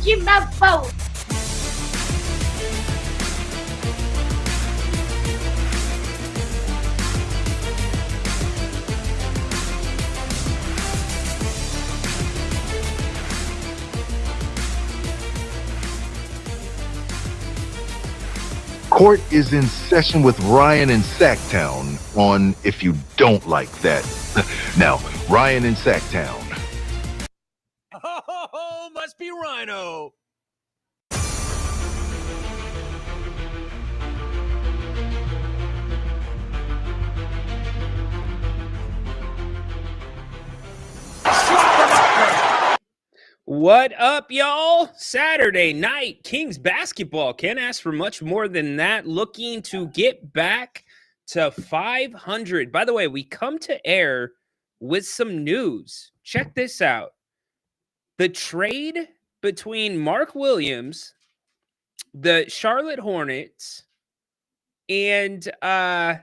in my phone. Court is in session with Ryan in Sacktown on If You Don't Like That. Now, Ryan in Sacktown. Oh, must be Ryno. What up, y'all? Saturday night, Kings basketball. Can't ask for much more than that. Looking to get back to 500. By the way, we come to air with some news. Check this out. The trade between Mark Williams, the Charlotte Hornets, and the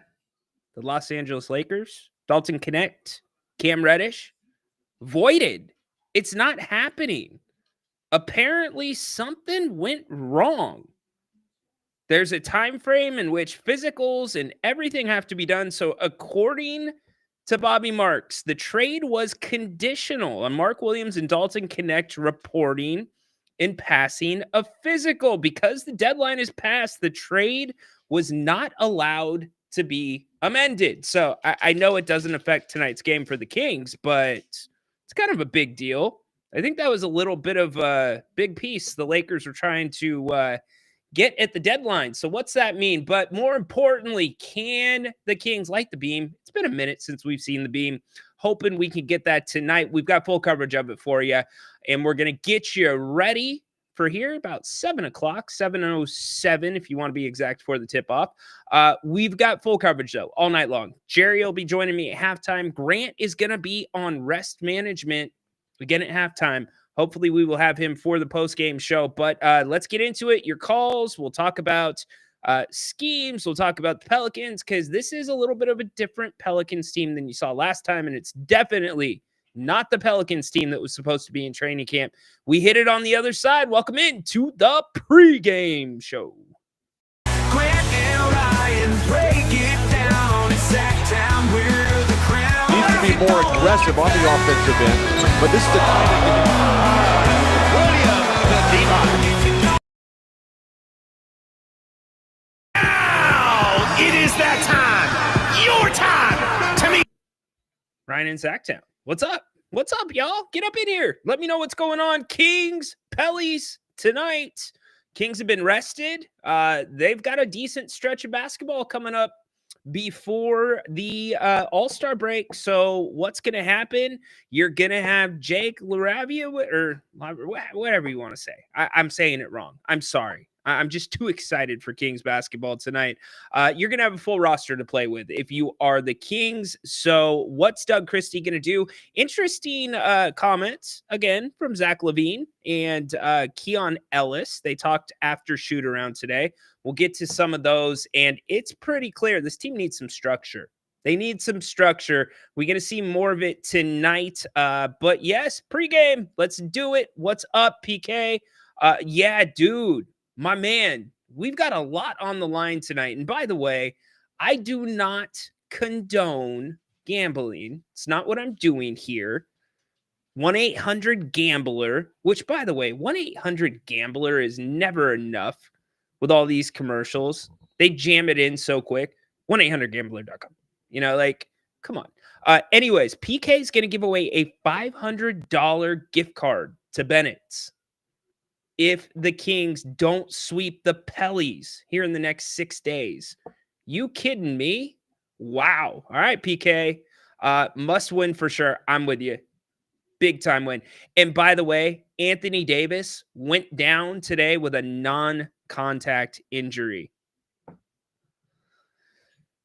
Los Angeles Lakers, Dalton Connect, Cam Reddish, voided. It's not happening. Apparently, something went wrong. There's a time frame in which physicals and everything have to be done. So according to Bobby Marks, the trade was conditional on Mark Williams and Dalton Connect reporting and passing a physical. Because the deadline is passed, the trade was not allowed to be amended. So I know it doesn't affect tonight's game for the Kings, but it's kind of a big deal. I think that was a little bit of a big piece the Lakers were trying to get at the deadline. So what's that mean? But more importantly, can the Kings light the beam? It's been a minute since we've seen the beam. Hoping we can get that tonight. We've got full coverage of it for you, and we're going to get you ready for here about 7 o'clock, 7:07 if you want to be exact for the tip-off. We've got full coverage, though, all night long. Jerry will be joining me at halftime. Grant is going to be on rest management again at halftime. Hopefully we will have him for the post-game show. But let's get into it. Your calls. We'll talk about schemes. We'll talk about the Pelicans because this is a little bit of a different Pelicans team than you saw last time, and it's definitely not the Pelicans team that was supposed to be in training camp. We hit it on the other side. Welcome in to the pregame show. Grant and Ryan, break it down. It's Sacktown, we're the crown. Needs to be more aggressive on the offensive end, but this is the kind of Now it is that time. Your time to meet. Ryan in Sacktown. What's up? What's up, y'all? Get up in here. Let me know what's going on. Kings, Pellies tonight. Kings have been rested. They've got a decent stretch of basketball coming up before the All-Star break. So what's going to happen? You're going to have Jake LaRavia, or whatever you want to say. I'm saying it wrong. I'm sorry. I'm just too excited for Kings basketball tonight. You're going to have a full roster to play with if you are the Kings. So what's Doug Christie going to do? Interesting comments, again, from Zach LaVine and Keon Ellis. They talked after shoot-around today. We'll get to some of those, and it's pretty clear this team needs some structure. They need some structure. We're going to see more of it tonight. But yes, pregame, let's do it. What's up, PK? Yeah, dude. My man, we've got a lot on the line tonight. And by the way, I do not condone gambling. It's not what I'm doing here. 1-800-GAMBLER, which, by the way, 1-800-GAMBLER is never enough with all these commercials. They jam it in so quick. 1-800-GAMBLER.com. You know, like, come on. Anyways, PK is going to give away a $500 gift card to Bennett's if the Kings don't sweep the Pellies here in the next 6 days. You kidding me? Wow. All right, PK. Must win for sure. I'm with you. Big time win. And by the way, Anthony Davis went down today with a non-contact injury.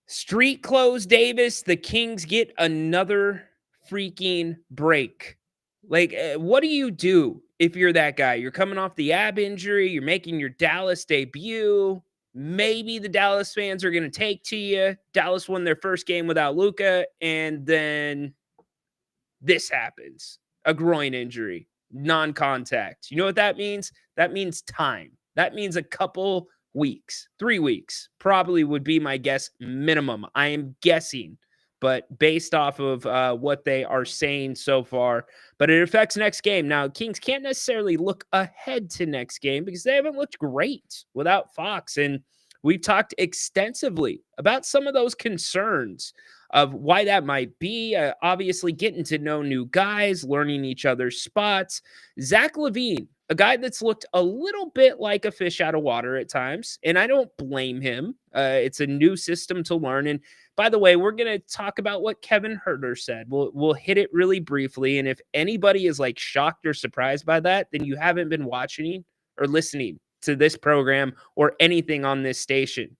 Street clothes Davis. The Kings get another freaking break. Like, what do you do if you're that guy? You're coming off the ab injury. You're making your Dallas debut. Maybe the Dallas fans are going to take to you. Dallas won their first game without Luka, and then this happens. A groin injury. non-contact. You know what that means? That means time. That means a couple weeks, 3 weeks, probably would be my guess minimum. I am guessing, but based off of what they are saying so far, but it affects next game. Now, Kings can't necessarily look ahead to next game because they haven't looked great without Fox. And we've talked extensively about some of those concerns of why that might be. Obviously, getting to know new guys, learning each other's spots. Zach LaVine, a guy that's looked a little bit like a fish out of water at times, and I don't blame him. It's a new system to learn. And by the way, we're going to talk about what Kevin Huerter said. We'll hit it really briefly, and if anybody is like shocked or surprised by that, then you haven't been watching or listening to this program or anything on this station.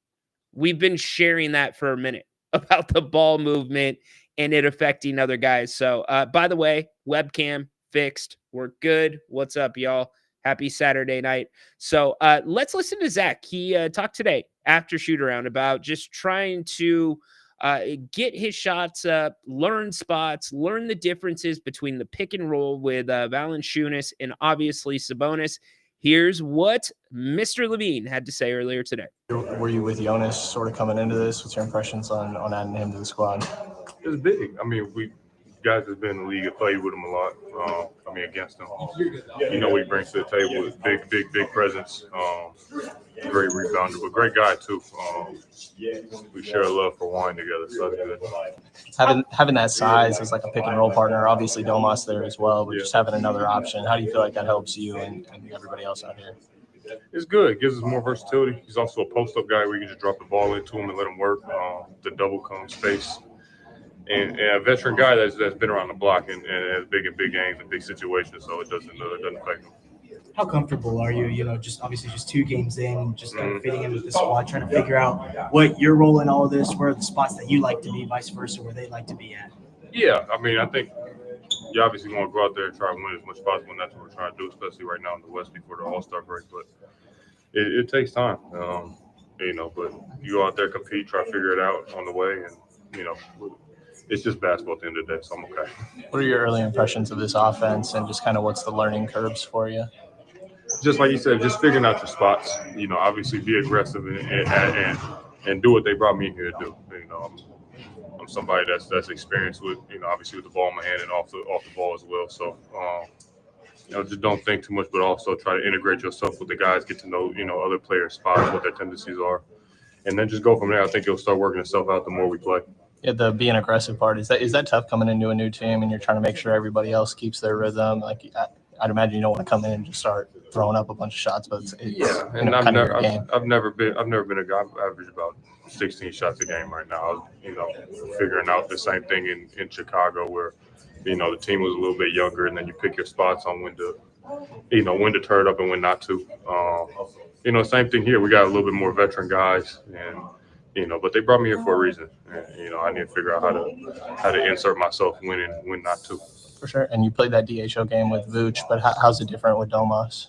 We've been sharing that for a minute about the ball movement and it affecting other guys. So, by the way, webcam fixed. We're good. What's up, y'all? Happy Saturday night. So, let's listen to Zach. He talked today after shoot around about just trying to get his shots up, learn spots, learn the differences between the pick and roll with Valanciunas and obviously Sabonis. Here's what Mr. LaVine had to say earlier today. Were you with Jonas sort of coming into this? What's your impressions on adding him to the squad? It was big. I mean, we guys that's been in the league have played with him a lot. Against him. You know what he brings to the table is big presence. Great rebounder, but great guy too. We share a love for wine together, so that's good. Having that size as like a pick and roll partner, obviously Domas there as well, but just having another option. How do you feel like that helps you and everybody else out here? It's good. It gives us more versatility. He's also a post-up guy where you can just drop the ball into him and let him work. The double cone space. And a veteran guy that's been around the block and has big games and big situations, so it doesn't affect him. How comfortable are you? You know, just obviously just 2 games in, just kind of fitting in with the squad, trying to figure out what your role in all of this, where are the spots that you like to be, vice versa, where they like to be at. Yeah, I mean, I think you obviously want to go out there and try to win as much as possible, and that's what we're trying to do, especially right now in the West before the All-Star break. But it takes time, but you go out there, compete, try to figure it out on the way, and it's just basketball at the end of the day, so I'm okay. What are your early impressions of this offense and just kind of what's the learning curves for you? Just like you said, just figuring out your spots. Obviously be aggressive and do what they brought me here to do. I'm somebody that's experienced with, obviously with the ball in my hand and off the ball as well. So, just don't think too much, but also try to integrate yourself with the guys, get to know, other players' spots, what their tendencies are, and then just go from there. I think it'll start working itself out the more we play. Yeah, the being aggressive part, is that tough coming into a new team and you're trying to make sure everybody else keeps their rhythm? Like, I'd imagine you don't want to come in and just start throwing up a bunch of shots, but it's and I've never been a guy. I average about 16 shots a game right now. Figuring out the same thing in Chicago where, the team was a little bit younger, and then you pick your spots on when to turn it up and when not to. Same thing here. We got a little bit more veteran guys, and but they brought me here for a reason. And, I need to figure out how to insert myself when and when not to. For sure. And you played that DHO game with Vooch, but how's it different with Domas?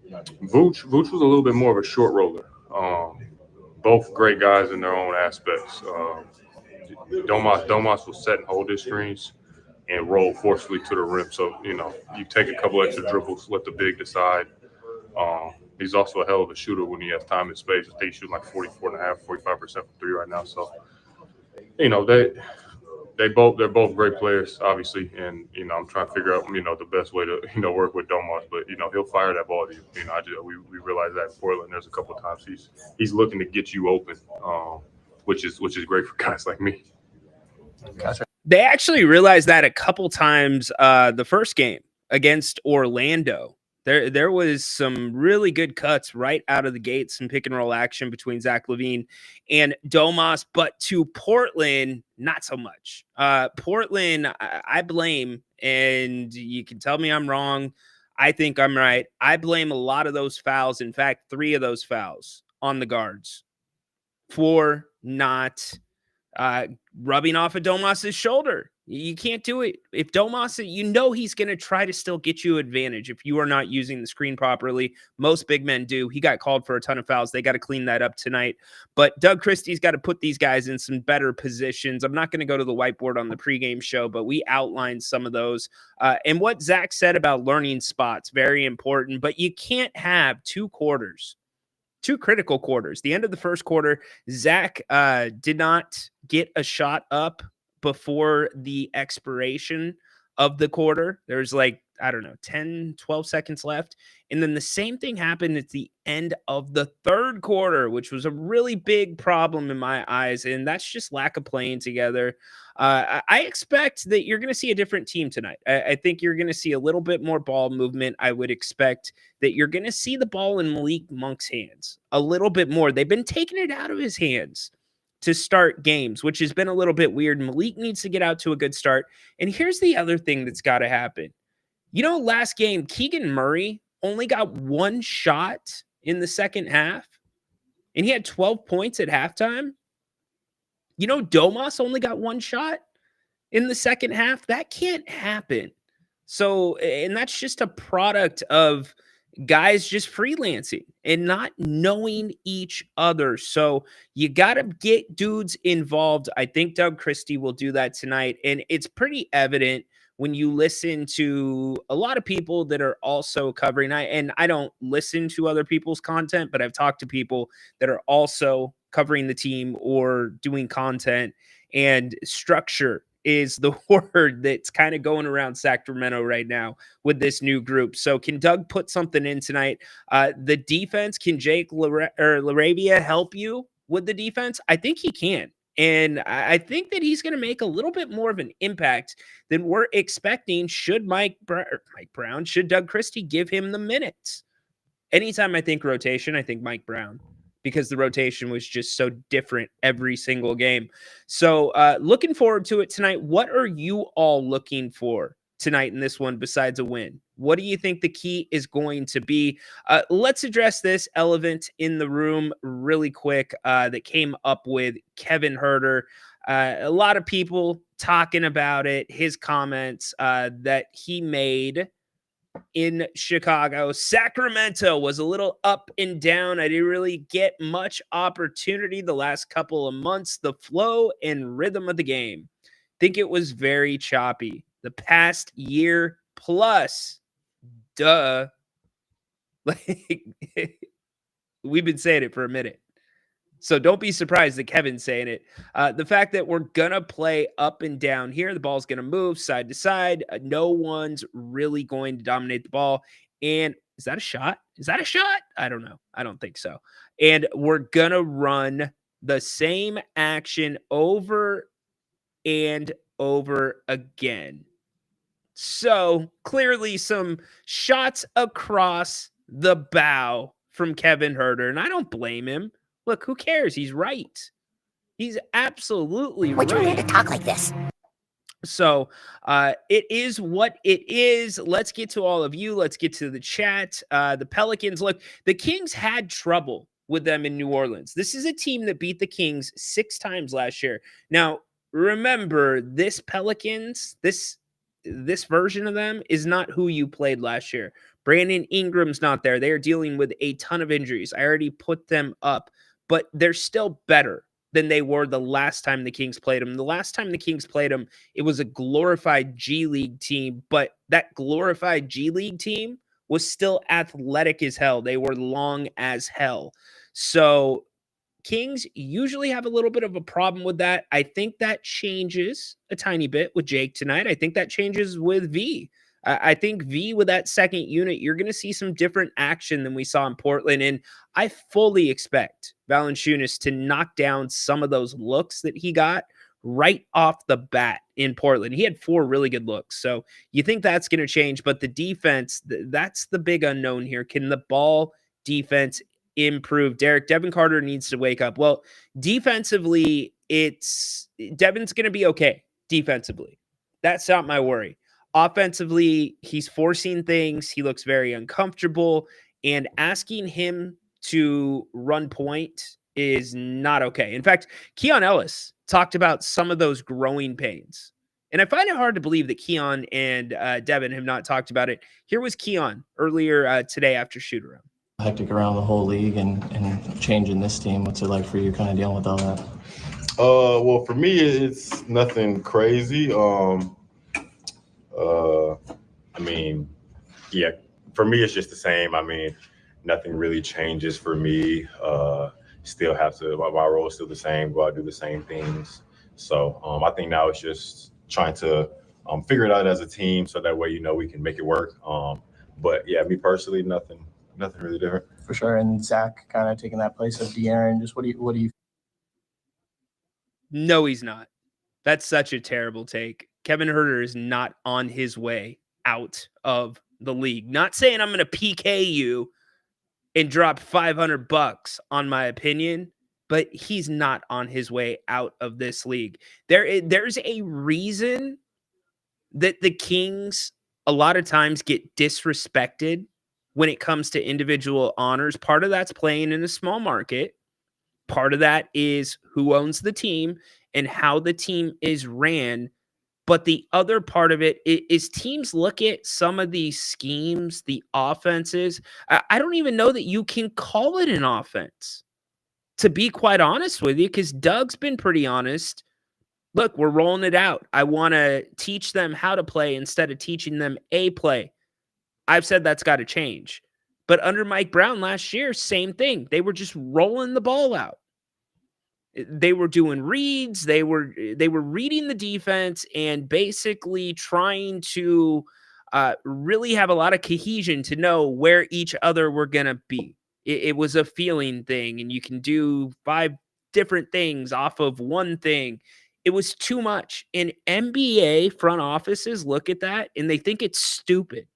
Vooch was a little bit more of a short roller. Both great guys in their own aspects. Domas will set and hold his screens and roll forcefully to the rim. So, you take a couple extra dribbles, let the big decide. He's also a hell of a shooter when he has time and space. I think he's shooting like 44.5%, 45% from 3 right now. So, they're both great players, obviously, and I'm trying to figure out the best way to work with Domas, but he'll fire that ball to you. We realize that in Portland. There's a couple of times he's looking to get you open, which is great for guys like me. Gotcha. They actually realized that a couple times the first game against Orlando. There was some really good cuts right out of the gate, some pick and roll action between Zach LaVine and Domas, but to Portland, not so much. Portland, I blame, and you can tell me I'm wrong. I think I'm right. I blame a lot of those fouls. In fact, 3 of those fouls on the guards for not rubbing off of Domas's shoulder. You can't do it. If Domas, you know he's going to try to still get you advantage if you are not using the screen properly. Most big men do. He got called for a ton of fouls. They got to clean that up tonight. But Doug Christie's got to put these guys in some better positions. I'm not going to go to the whiteboard on the pregame show, but we outlined some of those. And what Zach said about learning spots, very important. But you can't have two critical quarters. The end of the first quarter, Zach did not get a shot up before the expiration of the quarter. There's 10, 12 seconds left. And then the same thing happened at the end of the third quarter, which was a really big problem in my eyes. And that's just lack of playing together. I expect that you're going to see a different team tonight. I think you're going to see a little bit more ball movement. I would expect that you're going to see the ball in Malik Monk's hands a little bit more. They've been taking it out of his hands to start games, which has been a little bit weird. Malik needs to get out to a good start. And here's the other thing that's got to happen. Last game, Keegan Murray only got one shot in the second half, and he had 12 points at halftime. Domas only got one shot in the second half. That can't happen. So, and that's just a product of guys just freelancing and not knowing each other. So you got to get dudes involved. I think Doug Christie will do that tonight. And it's pretty evident when you listen to a lot of people that are also covering, I don't listen to other people's content, but I've talked to people that are also covering the team or doing content, and structure is the word that's kind of going around Sacramento right now with this new group. So can Doug put something in tonight? The defense, can Jake Laravia help you with the defense? I think he can. And I think that he's going to make a little bit more of an impact than we're expecting. Should should Doug Christie give him the minutes? Anytime I think rotation, I think Mike Brown, because the rotation was just so different every single game. So looking forward to it tonight. What are you all looking for tonight in this one besides a win? What do you think the key is going to be? Let's address this elephant in the room really quick that came up with Kevin Huerter. A lot of people talking about it, his comments that he made in Chicago. Sacramento was a little up and down. I didn't really get much opportunity the last couple of months. The flow and rhythm of the game, think it was very choppy the past year plus. Duh. We've been saying it for a minute. So don't be surprised that Kevin's saying it. The fact that we're going to play up and down here, the ball's going to move side to side. No one's really going to dominate the ball. And is that a shot? Is that a shot? I don't know. I don't think so. And we're going to run the same action over and over again. So clearly some shots across the bow from Kevin Huerter. And I don't blame him. Look, who cares? He's right. He's absolutely right. Would you learn to talk like this? So it is what it is. Let's get to all of you. Let's get to the chat. The Pelicans, look, the Kings had trouble with them in New Orleans. This is a team that beat the Kings 6 times last year. Now, remember, this Pelicans, this version of them is not who you played last year. Brandon Ingram's not there. They are dealing with a ton of injuries. I already put them up, but they're still better than they were the last time the Kings played them. The last time the Kings played them, it was a glorified G League team, but that glorified G League team was still athletic as hell. They were long as hell. So Kings usually have a little bit of a problem with that. I think that changes a tiny bit with Jake tonight. I think that changes with V. I think V with that second unit, you're going to see some different action than we saw in Portland. And I fully expect Valanciunas to knock down some of those looks that he got right off the bat in Portland. He had 4 really good looks. So you think that's going to change, but the defense, that's the big unknown here. Can the ball defense improve? Devin Carter needs to wake up. Well, defensively, Devin's going to be okay defensively. That's not my worry. Offensively, he's forcing things. He looks very uncomfortable, and asking him to run point is not okay. In fact, Keon Ellis talked about some of those growing pains And I find it hard to believe that Keon and Devin have not talked about it. Here was Keon earlier today after shoot around. Hectic around the whole league and changing this team. What's it like for you kind of dealing with all that? Well, for me, it's nothing crazy. I mean, yeah, for me, it's just the same. I mean, nothing really changes for me. Still have to, my role is still the same, go out, do the same things. So I think now it's just trying to figure it out as a team so that way, you know, we can make it work. But yeah, me personally, nothing really different. For sure. And Zach kind of taking that place of De'Aaron. Just what do you? No, he's not. That's such a terrible take. Kevin Huerter is not on his way out of the league. Not saying I'm going to PK you and drop $500 on my opinion, but he's not on his way out of this league. There's a reason that the Kings a lot of times get disrespected when it comes to individual honors. Part of that's playing in a small market. Part of that is who owns the team and how the team is ran. But the other part of it is teams look at some of these schemes, the offenses. I don't even know that you can call it an offense, to be quite honest with you, because Doug's been pretty honest. Look, we're rolling it out. I want to teach them how to play instead of teaching them a play. I've said that's got to change. But under Mike Brown last year, same thing. They were just rolling the ball out. They were doing reads. They were reading the defense and basically trying to really have a lot of cohesion to know where each other were going to be. It was a feeling thing, and you can do 5 different things off of one thing. It was too much. And NBA front offices look at that and they think it's stupid.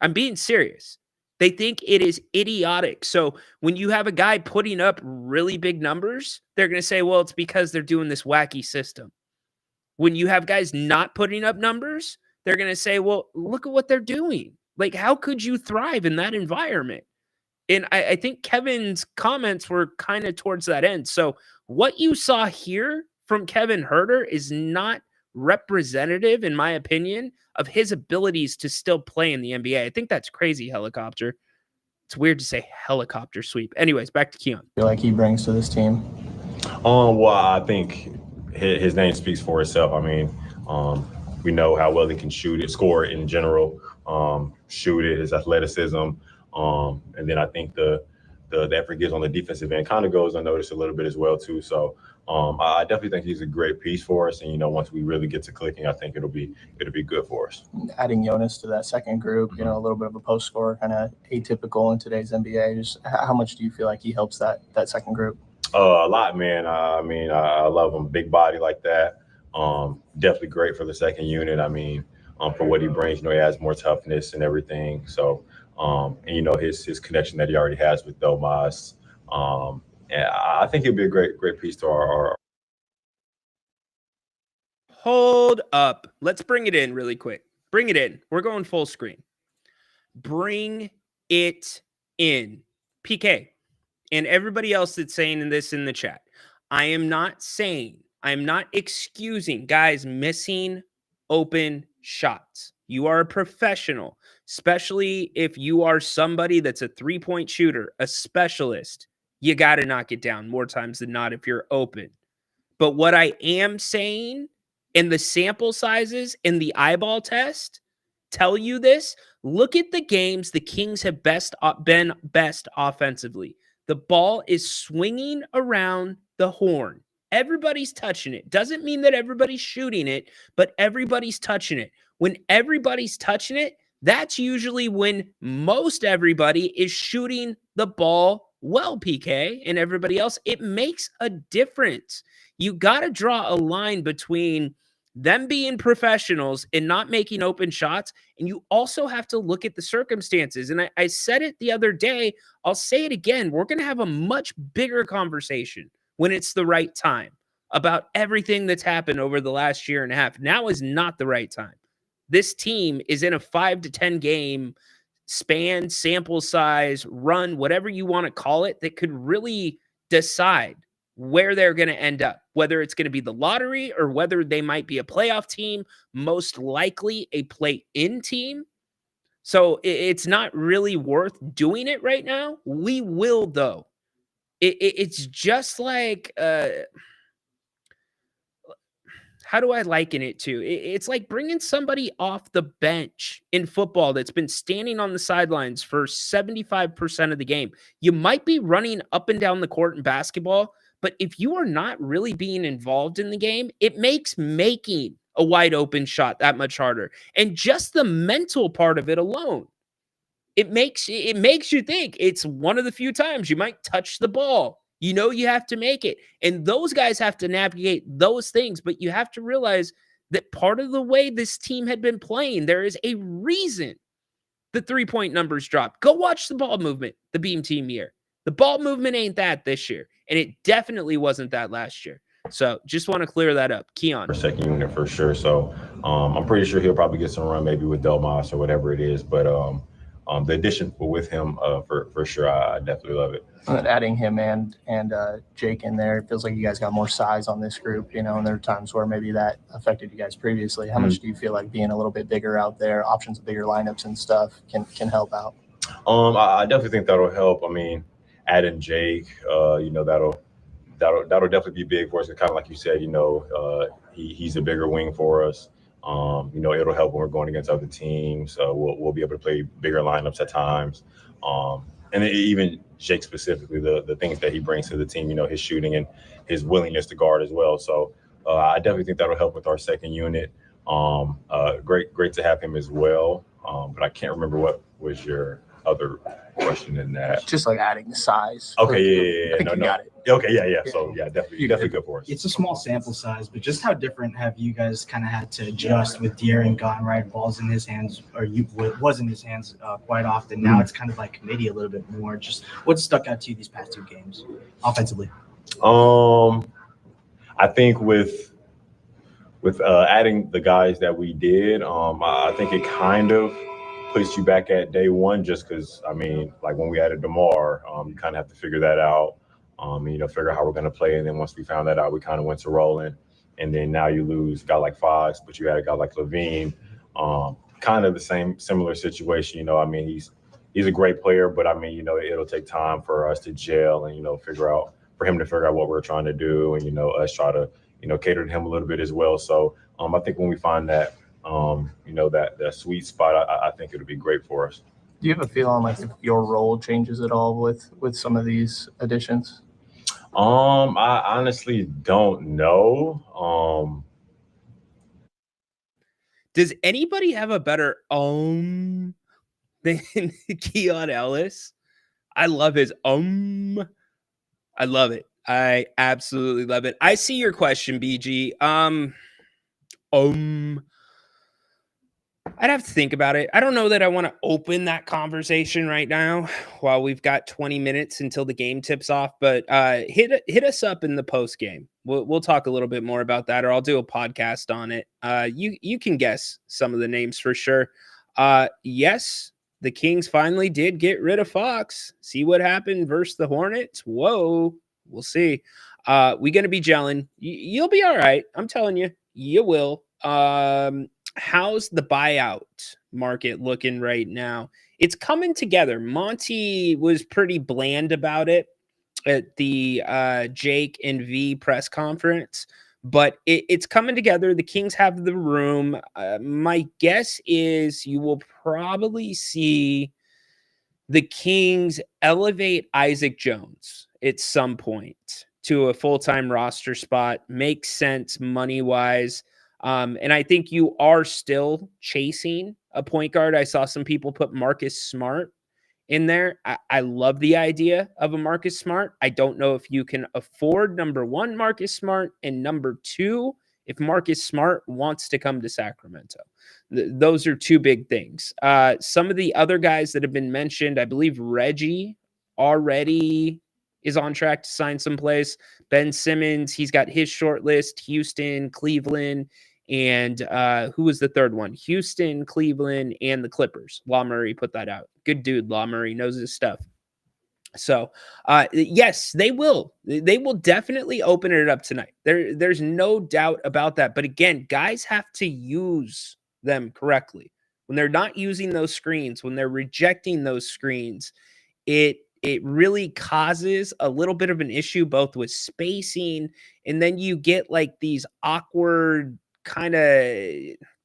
I'm being serious. They think it is idiotic. So when you have a guy putting up really big numbers, they're going to say, well, it's because they're doing this wacky system. When you have guys not putting up numbers, they're going to say, well, look at what they're doing. Like, how could you thrive in that environment? And I think Kevin's comments were kind of towards that end. So what you saw here from Kevin Huerter is not representative, in my opinion, of his abilities to still play in the NBA. I think that's crazy, Helicopter. It's weird to say helicopter sweep. Anyways, back to Keon. Feel like he brings to this team? Well, I think his name speaks for itself. I mean, we know how well he can shoot it, score it in general, shoot it, his athleticism. And then I think the effort he gives on the defensive end kind of goes unnoticed a little bit as well too. So I definitely think he's a great piece for us. And, you know, once we really get to clicking, I think it'll be good for us. Adding Jonas to that second group, you know, a little bit of a post scorer, kind of atypical in today's NBA. Just how much do you feel like he helps that second group? A lot, man. I mean, I love him. Big body like that. Definitely great for the second unit. I mean, for what he brings, you know, he has more toughness and everything. So, and, you know, his connection that he already has with Domas. And I think he'll be a great piece to our. Hold up. Let's bring it in really quick. Bring it in. We're going full screen. Bring it in. PK and everybody else that's saying this in the chat. I am not excusing guys missing open shots. You are a professional, especially if you are somebody that's a 3-point shooter, a specialist. You got to knock it down more times than not if you're open. But what I am saying, and the sample sizes and the eyeball test tell you this, look at the games the Kings have been best offensively. The ball is swinging around the horn. Everybody's touching it. Doesn't mean that everybody's shooting it, but everybody's touching it. When everybody's touching it, that's usually when most everybody is shooting the ball well, PK, and everybody else. It makes a difference. You got to draw a line between them being professionals and not making open shots, and you also have to look at the circumstances. And I said it the other day. I'll say it again. We're going to have a much bigger conversation when it's the right time about everything that's happened over the last year and a half. Now is not the right time. This team is in a 5 to 10 game span, sample size, run, whatever you want to call it, that could really decide where they're going to end up, whether it's going to be the lottery or whether they might be a playoff team, most likely a play-in team. So it's not really worth doing it right now. We will, though. It's just like, how do I liken it to? It's like bringing somebody off the bench in football that's been standing on the sidelines for 75% of the game. You might be running up and down the court in basketball, but if you are not really being involved in the game, it makes making a wide open shot that much harder. And just the mental part of it alone, it makes you think. It's one of the few times you might touch the ball. You know you have to make it. And those guys have to navigate those things, but you have to realize that part of the way this team had been playing, there is a reason the three-point numbers dropped. Go watch the ball movement, the Beam team year. The ball movement ain't that this year, and it definitely wasn't that last year. So just want to clear that up. Keon. Second unit for sure. So I'm pretty sure he'll probably get some run maybe with Delmas or whatever it is, but the addition with him for sure, I definitely love it. And adding him and Jake in there, it feels like you guys got more size on this group, and there are times where maybe that affected you guys previously. How much do you feel like being a little bit bigger out there, options of bigger lineups and stuff can help out? I definitely think that'll help. I mean, adding Jake, that'll definitely be big for us. Kind of like you said, he's a bigger wing for us. It'll help when we're going against other teams. We'll be able to play bigger lineups at times. And even Jake specifically, the things that he brings to the team, his shooting and his willingness to guard as well. So I definitely think that'll help with our second unit. Great to have him as well. But I can't remember what was your other question in that. Just like adding the size. Okay, I think you got it. Okay, yeah. So yeah, definitely good for us. It's a small sample size, but just how different have you guys kind of had to adjust with De'Aaron gone, right? Ball's in his hands, or was in his hands quite often. Now it's kind of like maybe a little bit more. Just what stuck out to you these past two games offensively? I think with adding the guys that we did, I think it kind of puts you back at day one, just because, I mean, like when we added DeMar, you kind of have to figure that out, figure out how we're going to play. And then once we found that out, we kind of went to rolling. And then now you lose a guy like Fox, but you had a guy like LaVine, kind of the similar situation. I mean, he's a great player, but I mean, it'll take time for us to gel and, for him to figure out what we're trying to do, and, us try to, cater to him a little bit as well. So I think when we find that, that sweet spot, I think it'll be great for us. Do you have a feeling like if your role changes at all with some of these additions? I honestly don't know. Does anybody have a better than Keon Ellis? I love his I love it. I absolutely love it. I see your question, BG. I'd have to think about it. I don't know that I want to open that conversation right now while we've got 20 minutes until the game tips off, but hit us up in the post game. We'll talk a little bit more about that, or I'll do a podcast on it. You can guess some of the names for sure. Yes, the Kings finally did get rid of Fox. See what happened versus the Hornets. Whoa, we'll see. We're going to be gelling. You'll be all right. I'm telling you, you will. How's the buyout market looking right now? It's coming together. Monty was pretty bland about it at the Jake and V press conference, but it's coming together. The Kings have the room. My guess is you will probably see the Kings elevate Isaac Jones at some point to a full-time roster spot. Makes sense money-wise. And I think you are still chasing a point guard. I saw some people put Marcus Smart in there. I love the idea of a Marcus Smart. I don't know if you can afford number one, Marcus Smart, and number two, if Marcus Smart wants to come to Sacramento. Those are two big things. Some of the other guys that have been mentioned, I believe Reggie already is on track to sign someplace. Ben Simmons, he's got his short list, Houston, Cleveland, and who was the third one? Houston, Cleveland, and the Clippers. Law Murray put that out. Good dude, Law Murray knows his stuff. So, yes, they will. They will definitely open it up tonight. There's no doubt about that. But again, guys have to use them correctly. When they're not using those screens, when they're rejecting those screens, it really causes a little bit of an issue both with spacing, and then you get like these awkward kind of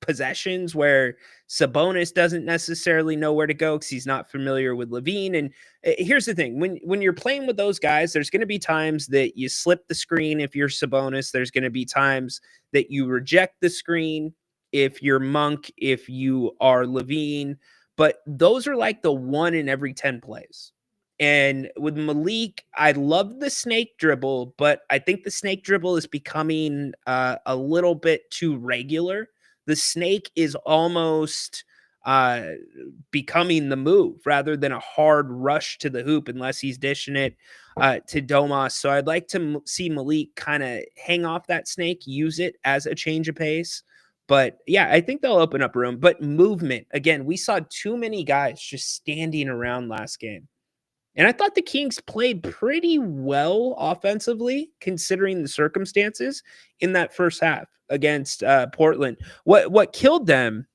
possessions where Sabonis doesn't necessarily know where to go because he's not familiar with LaVine. And here's the thing: when you're playing with those guys, there's going to be times that you slip the screen if you're Sabonis. There's going to be times that you reject the screen if you're Monk, if you are LaVine. But those are like the 1 in every 10 plays. And with Malik, I love the snake dribble, but I think the snake dribble is becoming a little bit too regular. The snake is almost becoming the move rather than a hard rush to the hoop unless he's dishing it to Domas. So I'd like to see Malik kind of hang off that snake, use it as a change of pace. But yeah, I think they'll open up room. But movement, again, we saw too many guys just standing around last game. And I thought the Kings played pretty well offensively, considering the circumstances in that first half against Portland. What killed them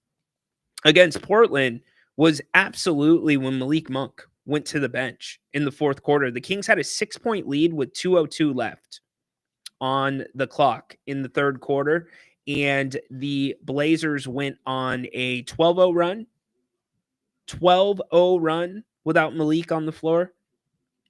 against Portland was absolutely when Malik Monk went to the bench in the fourth quarter. The Kings had a 6-point lead with 2:02 left on the clock in the third quarter, and the Blazers went on a 12-0 run without Malik on the floor.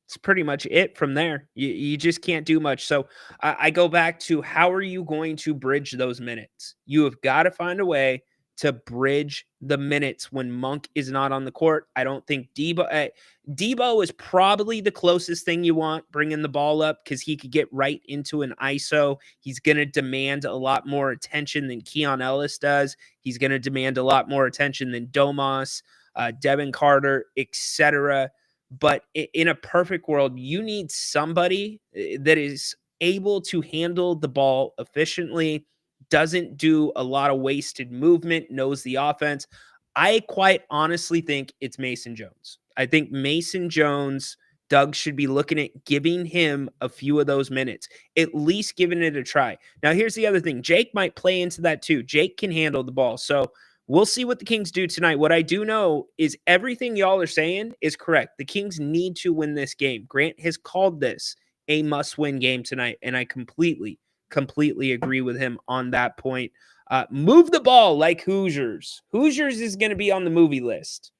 It's pretty much it from there. You just can't do much. So I go back to, how are you going to bridge those minutes? You have got to find a way to bridge the minutes when Monk is not on the court. I don't think Debo is probably the closest thing you want, bringing the ball up, because he could get right into an ISO. He's going to demand a lot more attention than Keon Ellis does. He's going to demand a lot more attention than Domas, Devin Carter, etc. But in a perfect world, you need somebody that is able to handle the ball efficiently, doesn't do a lot of wasted movement, knows the offense. I quite honestly think it's Mason Jones. I think Mason Jones, Doug should be looking at giving him a few of those minutes, at least giving it a try. Now, here's the other thing. Jake might play into that too. Jake can handle the ball. So we'll see what the Kings do tonight. What I do know is everything y'all are saying is correct. The Kings need to win this game. Grant has called this a must-win game tonight, and I completely agree with him on that point. Move the ball like Hoosiers. Hoosiers is going to be on the movie list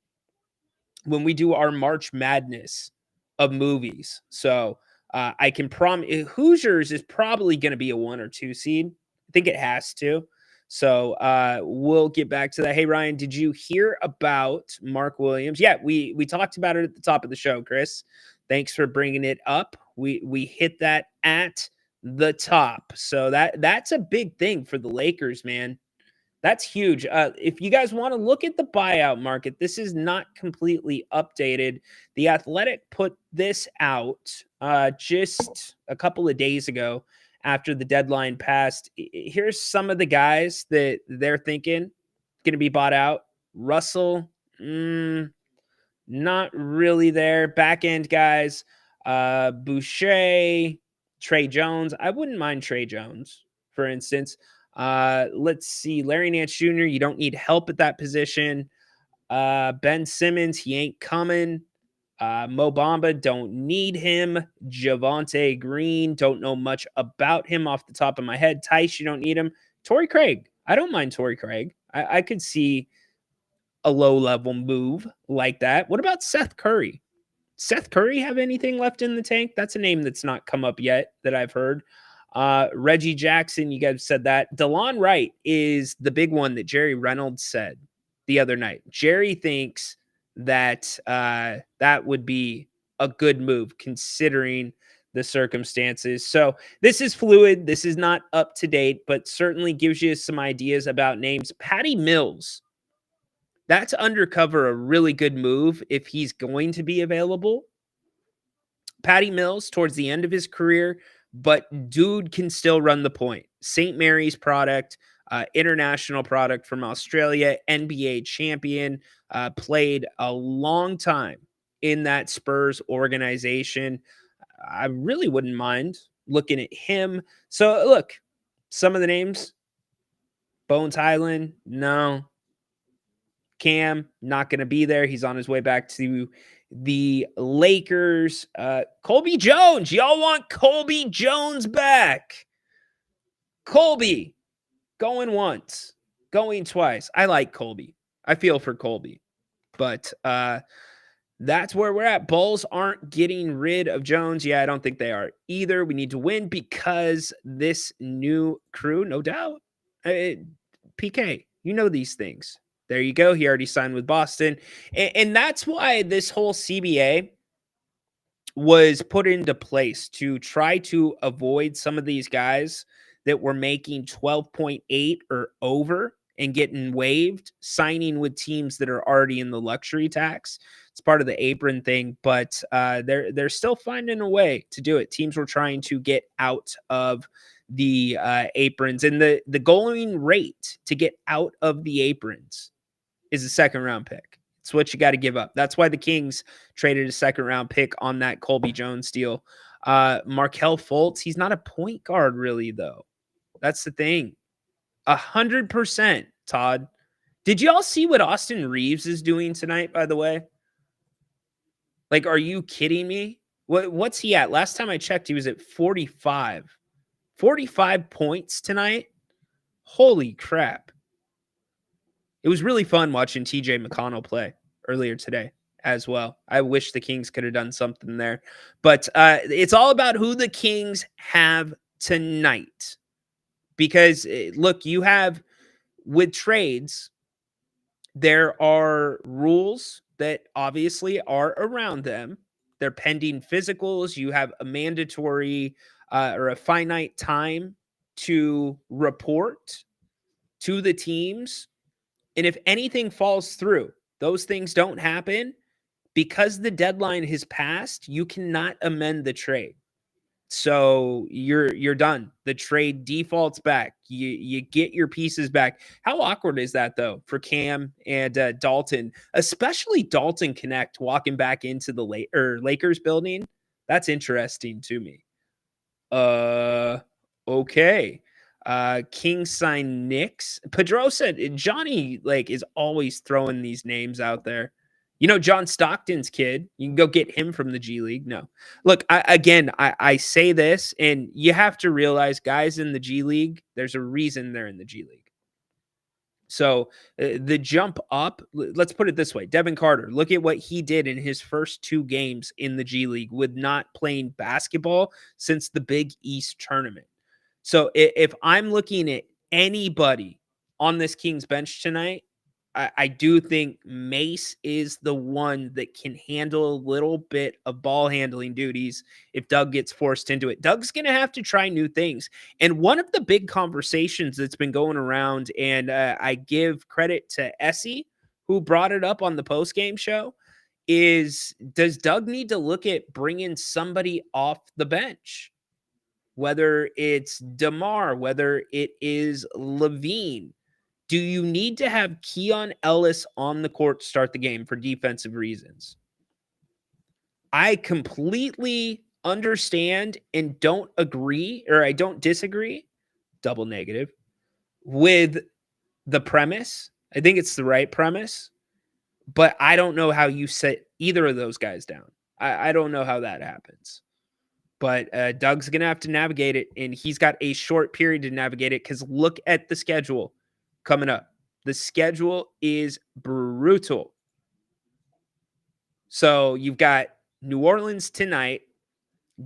when we do our March Madness of movies. So I can promise Hoosiers is probably going to be a 1 or 2 seed. I think it has to. So we'll get back to that. Hey, Ryan, did you hear about Mark Williams? Yeah, we talked about it at the top of the show, Chris. Thanks for bringing it up. We hit that at the top. So that's a big thing for the Lakers, man. That's huge. If you guys want to look at the buyout market, this is not completely updated. The Athletic put this out just a couple of days ago after the deadline passed. Here's some of the guys that they're thinking going to be bought out. Russell, not really there. Back end guys, Boucher, Trey Jones. I wouldn't mind Trey Jones, for instance. Let's see. Larry Nance Jr., you don't need help at that position. Ben Simmons, he ain't coming. Mo Bamba, don't need him. Javonte Green, don't know much about him off the top of my head. Tice, you don't need him. Torrey Craig, I don't mind Torrey Craig. I could see a low-level move like that. What about Seth Curry? Seth Curry have anything left in the tank? That's a name that's not come up yet that I've heard. Reggie Jackson, you guys said that. DeLon Wright is the big one that Jerry Reynolds said the other night. Jerry thinks that that would be a good move considering the circumstances. So this is fluid. This is not up to date, but certainly gives you some ideas about names. Patty Mills, that's undercover a really good move if he's going to be available. Patty Mills towards the end of his career, but dude can still run the point. St. Mary's product, international product from Australia, NBA champion, played a long time in that Spurs organization. I really wouldn't mind looking at him. So look, some of the names: Bones Highland, no. Cam, not going to be there. He's on his way back to the Lakers. Colby Jones. Y'all want Colby Jones back. Colby, going once, going twice. I like Colby. I feel for Colby. But that's where we're at. Bulls aren't getting rid of Jones. Yeah, I don't think they are either. We need to win because this new crew, no doubt. PK, you know these things. There you go. He already signed with Boston. And that's why this whole CBA was put into place, to try to avoid some of these guys that were making 12.8 or over and getting waived, signing with teams that are already in the luxury tax. It's part of the apron thing, but they're still finding a way to do it. Teams were trying to get out of the aprons, and the going rate to get out of the aprons is a second round pick. It's what you got to give up. That's why the Kings traded a second round pick on that Colby Jones deal. Markelle Fultz, he's not a point guard really, though. That's the thing. 100%, Todd. Did y'all see what Austin Reeves is doing tonight, by the way? Like, are you kidding me? What's he at? Last time I checked, he was at 45. 45 points tonight? Holy crap. It was really fun watching TJ McConnell play earlier today as well. I wish the Kings could have done something there. But it's all about who the Kings have tonight. Because, look, you have, with trades, there are rules that obviously are around them. They're pending physicals. You have a mandatory or a finite time to report to the teams. And if anything falls through, those things don't happen, because the deadline has passed, you cannot amend the trade. So you're done. The trade defaults back. You get your pieces back. How awkward is that, though, for Cam and Dalton, especially Dalton Connect walking back into the Lakers building? That's interesting to me. Okay. Kings sign Knicks. Pedrosa, Johnny is always throwing these names out there. You know, John Stockton's kid. You can go get him from the G League. No. Look, I say this, and you have to realize guys in the G League, there's a reason they're in the G League. So the jump up, let's put it this way. Devin Carter, look at what he did in his first 2 games in the G League with not playing basketball since the Big East tournament. So if I'm looking at anybody on this Kings bench tonight, I do think Mace is the one that can handle a little bit of ball handling duties if Doug gets forced into it. Doug's going to have to try new things. And one of the big conversations that's been going around, and I give credit to Essie, who brought it up on the postgame show, is does Doug need to look at bringing somebody off the bench? Whether it's DeMar, whether it is LaVine. Do you need to have Keon Ellis on the court to start the game for defensive reasons? I completely understand and don't agree, or I don't disagree, double negative, with the premise. I think it's the right premise, but I don't know how you set either of those guys down. I don't know how that happens. But Doug's going to have to navigate it, and he's got a short period to navigate it, because look at the schedule coming up. The schedule is brutal. So you've got New Orleans tonight,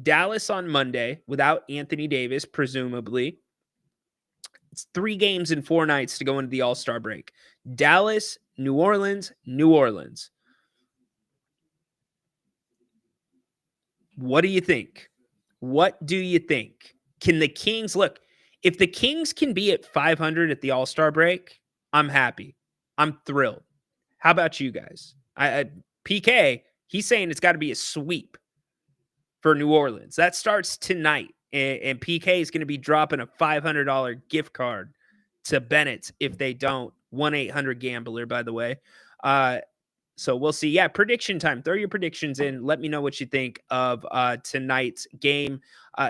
Dallas on Monday without Anthony Davis, presumably. It's 3 games in 4 nights to go into the All-Star break. Dallas, New Orleans, New Orleans. What do you think? What do you think? Can the Kings look? If the Kings can be at 500 at the All-Star break, I'm happy. I'm thrilled. How about you guys? PK, he's saying it's got to be a sweep for New Orleans. That starts tonight, and PK is going to be dropping a $500 gift card to Bennett's if they don't. 1-800-GAMBLER, by the way. So we'll see. Yeah, prediction time. Throw your predictions in. Let me know what you think of tonight's game.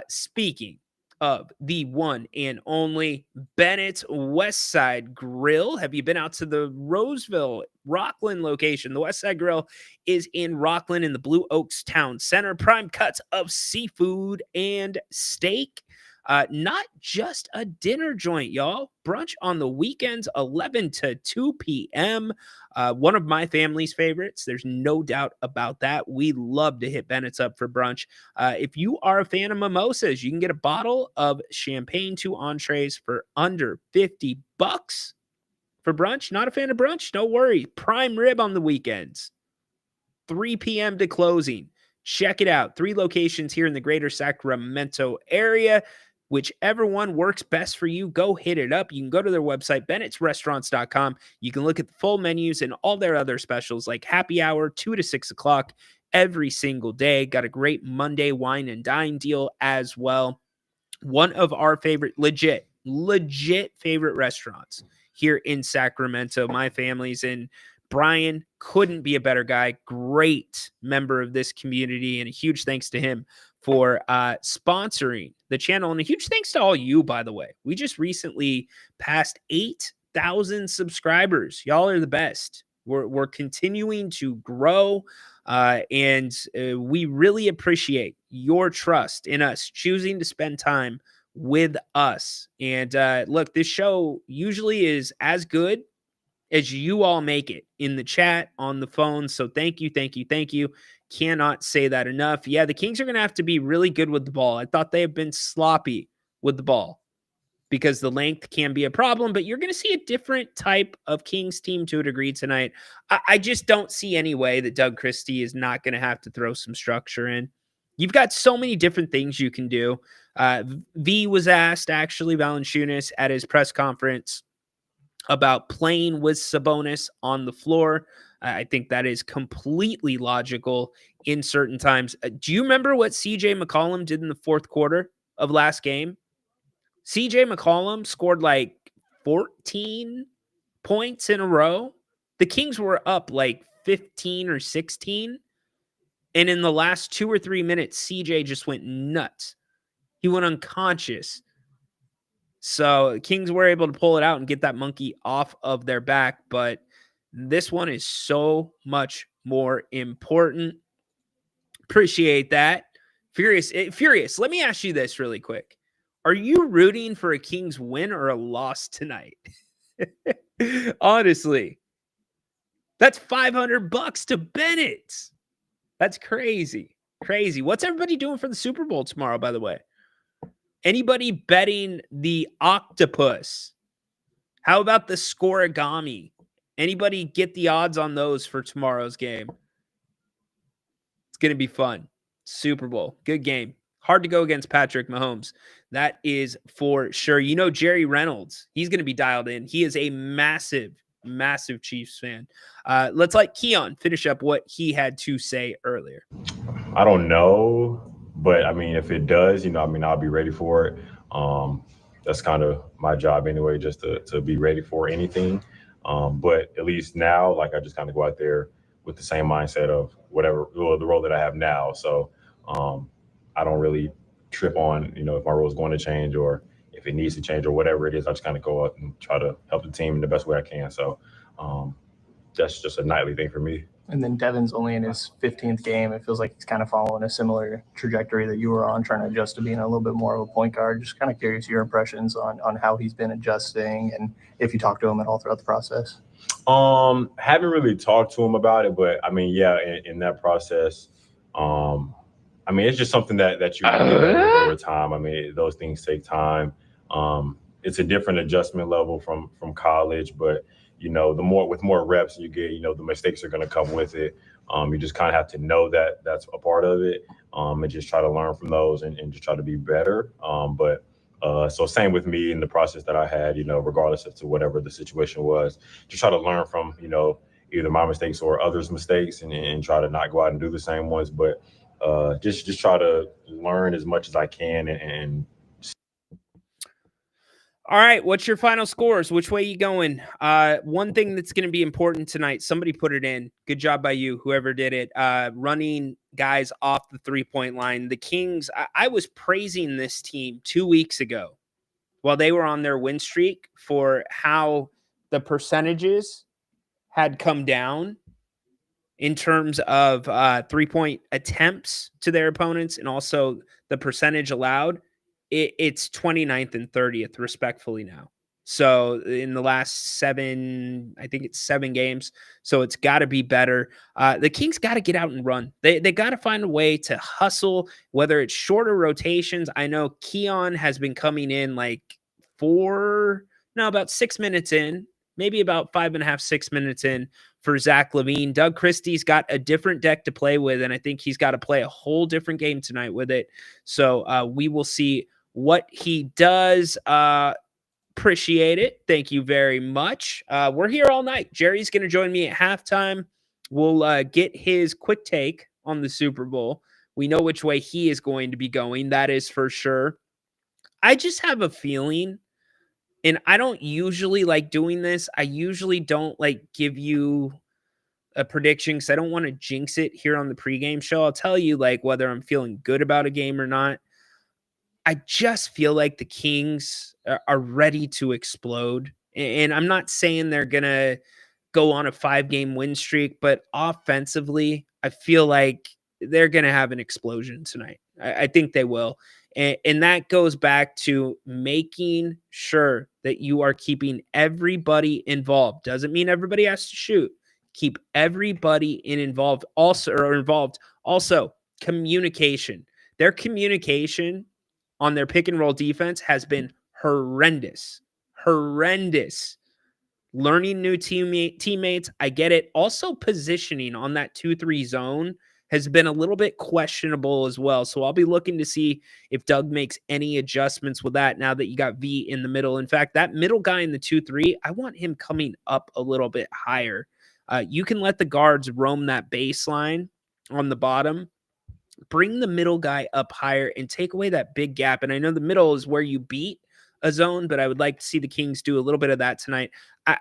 Speaking of the one and only Bennett's West Side Grill, have you been out to the Roseville, Rockland location? The West Side Grill is in Rockland in the Blue Oaks Town Center. Prime cuts of seafood and steak. Not just a dinner joint, y'all. Brunch on the weekends, 11 to 2 p.m. One of my family's favorites. There's no doubt about that. We love to hit Bennett's up for brunch. If you are a fan of mimosas, you can get a bottle of champagne, 2 entrees for under $50 for brunch. Not a fan of brunch? No worry. Prime rib on the weekends, 3 p.m. to closing. Check it out. 3 locations here in the greater Sacramento area. Whichever one works best for you, go hit it up. You can go to their website, bennettsrestaurants.com. You can look at the full menus and all their other specials like happy hour, 2 to 6 o'clock every single day. Got a great Monday wine and dine deal as well. One of our favorite, legit favorite restaurants here in Sacramento. My family's in. Brian couldn't be a better guy. Great member of this community, and a huge thanks to him for sponsoring the channel. And a huge thanks to all you, by the way. We just recently passed 8,000 subscribers. Y'all are the best. We're continuing to grow, and we really appreciate your trust in us, choosing to spend time with us. And look, this show usually is as good as you all make it in the chat, on the phone. So thank you. Cannot say that enough. Yeah, the Kings are going to have to be really good with the ball. I thought they have been sloppy with the ball because the length can be a problem, but you're going to see a different type of Kings team to a degree tonight. I just don't see any way that Doug Christie is not going to have to throw some structure in. You've got so many different things you can do. V was asked, actually, Valanciunas, at his press conference about playing with Sabonis on the floor. I think that is completely logical in certain times. Do you remember what CJ McCollum did in the fourth quarter of last game? CJ McCollum scored like 14 points in a row. The Kings were up like 15 or 16. And in the last 2 or 3 minutes, CJ just went nuts. He went unconscious. So Kings were able to pull it out and get that monkey off of their back. But this one is so much more important. Appreciate that. Furious, let me ask you this really quick. Are you rooting for a Kings win or a loss tonight? Honestly, that's $500 to Bennett. That's crazy. What's everybody doing for the Super Bowl tomorrow, by the way? Anybody betting the octopus? How about the scoregami? Anybody get the odds on those for tomorrow's game? It's going to be fun. Super Bowl. Good game. Hard to go against Patrick Mahomes. That is for sure. You know, Jerry Reynolds, he's going to be dialed in. He is a massive Chiefs fan. Let's let Keon finish up what he had to say earlier. I don't know. But I mean, if it does, I'll be ready for it. That's kind of my job anyway, just to be ready for anything. But at least now, like, I just kind of go out there with the same mindset of whatever the role that I have now. So I don't really trip on, if my role is going to change or if it needs to change or whatever it is. I just kind of go out and try to help the team in the best way I can. So that's just a nightly thing for me. And then Devin's only in his 15th game. It feels like he's kind of following a similar trajectory that you were on, trying to adjust to being a little bit more of a point guard. Just kind of curious your impressions on how he's been adjusting and if you talked to him at all throughout the process. Haven't really talked to him about it, but I mean, yeah, in that process, I mean, it's just something that you get over time. I mean, those things take time. It's a different adjustment level from college, but with more reps you get, the mistakes are going to come with it. You just kind of have to know that that's a part of it, and just try to learn from those and just try to be better. So same with me in the process that I had, regardless of to whatever the situation was, just try to learn from, either my mistakes or others' mistakes and try to not go out and do the same ones. But just try to learn as much as I can and All right, what's your final scores? Which way you going? One thing that's going to be important tonight, somebody put it in. Good job by you, whoever did it. Running guys off the three-point line. The Kings, I was praising this team 2 weeks ago while they were on their win streak for how the percentages had come down in terms of three-point attempts to their opponents and also the percentage allowed. It's 29th and 30th, respectfully now. So in the last 7, I think it's 7 games. So it's got to be better. The Kings got to get out and run. They got to find a way to hustle, whether it's shorter rotations. I know Keon has been coming in like about 6 minutes in, maybe about 5.5, 6 minutes in for Zach LaVine. Doug Christie's got a different deck to play with, and I think he's got to play a whole different game tonight with it. So we will see what he does. Appreciate it. Thank you very much. We're here all night. Jerry's going to join me at halftime. We'll get his quick take on the Super Bowl. We know which way he is going to be going. That is for sure. I just have a feeling, and I don't usually like doing this. I usually don't like give you a prediction because I don't want to jinx it here on the pregame show. I'll tell you like whether I'm feeling good about a game or not. I just feel like the Kings are ready to explode. And I'm not saying they're going to go on a 5-game win streak, but offensively, I feel like they're going to have an explosion tonight. I think they will. And that goes back to making sure that you are keeping everybody involved. Doesn't mean everybody has to shoot. Keep everybody involved. Also, communication. Their communication on their pick and roll defense has been horrendous. Learning new teammates, I get it. Also, positioning on that 2-3 zone has been a little bit questionable as well. So I'll be looking to see if Doug makes any adjustments with that now that you got V in the middle. In fact, that middle guy in the 2-3, I want him coming up a little bit higher. You can let the guards roam that baseline on the bottom. Bring the middle guy up higher and take away that big gap. And I know the middle is where you beat a zone, but I would like to see the Kings do a little bit of that tonight.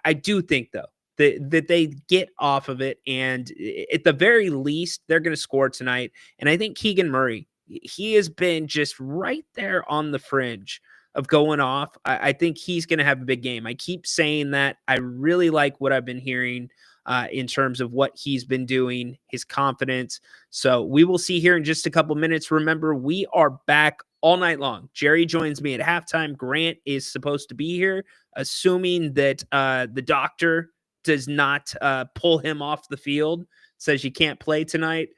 I do think, though, that they get off of it, and at the very least, they're going to score tonight. And I think Keegan Murray, he has been just right there on the fringe of going off. I think he's going to have a big game. I keep saying that. I really like what I've been hearing in terms of what he's been doing, his confidence. So we will see here in just a couple minutes. Remember, we are back all night long. Jerry joins me at halftime. Grant is supposed to be here, assuming that the doctor does not pull him off the field, says you can't play tonight.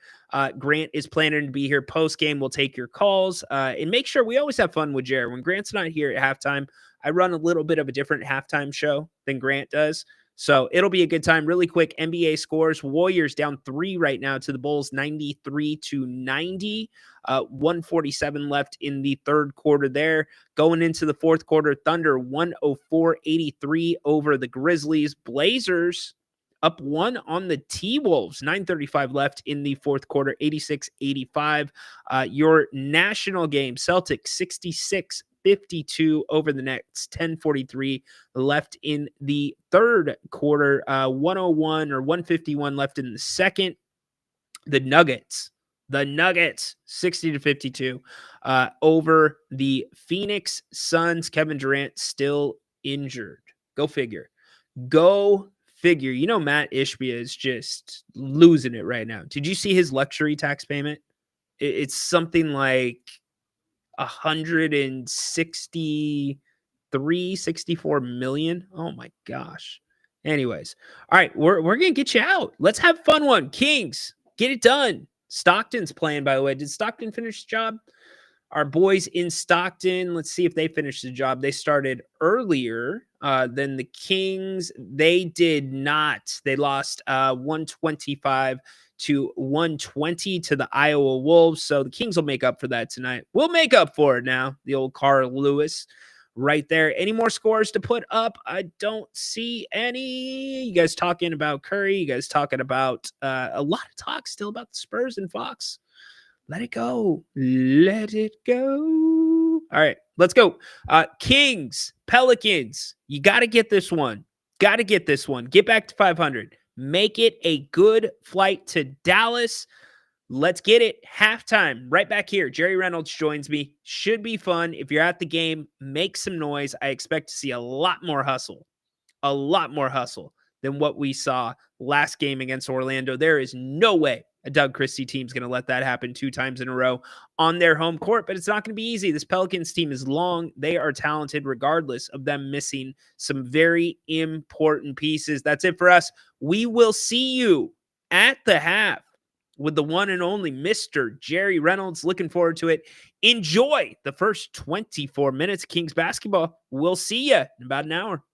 Grant is planning to be here post-game. We'll take your calls and make sure we always have fun with Jerry. When Grant's not here at halftime, I run a little bit of a different halftime show than Grant does. So it'll be a good time. Really quick, NBA scores. Warriors down 3 right now to the Bulls, 93-90. 147 left in the third quarter there. Going into the fourth quarter, Thunder 104-83 over the Grizzlies. Blazers up 1 on the T-Wolves. 9:35 left in the fourth quarter, 86-85. Your national game, Celtics 66-52 over the Nets, 10:43 left in the third quarter, 101 or 151 left in the second. The Nuggets 60-52 over the Phoenix Suns. Kevin Durant still injured. Go figure. You know, Matt Ishbia is just losing it right now. Did you see his luxury tax payment? It's something like 64 million. Oh my gosh. Anyways, all right, we're gonna get you out. Let's have a fun one. Kings, get it done. Stockton's playing, by the way. Did Stockton finish the job? Our boys in Stockton, let's see if they finished the job. They started earlier than the Kings. They did not. They lost 125-120 to the Iowa Wolves. So the Kings will make up for that tonight. We'll make up for it now. The old Carl Lewis right there. Any more scores to put up? I don't see any. You guys talking about Curry. You guys talking about a lot of talk still about the Spurs and Fox. Let it go. Let it go. All right. Let's go. Kings, Pelicans. You got to get this one. Got to get this one. Get back to 500. Make it a good flight to Dallas. Let's get it. Halftime, right back here. Jerry Reynolds joins me. Should be fun. If you're at the game, make some noise. I expect to see a lot more hustle than what we saw last game against Orlando. There is no way a Doug Christie team's going to let that happen 2 times in a row on their home court, but it's not going to be easy. This Pelicans team is long. They are talented regardless of them missing some very important pieces. That's it for us. We will see you at the half with the one and only Mr. Jerry Reynolds. Looking forward to it. Enjoy the first 24 minutes of Kings basketball. We'll see you in about an hour.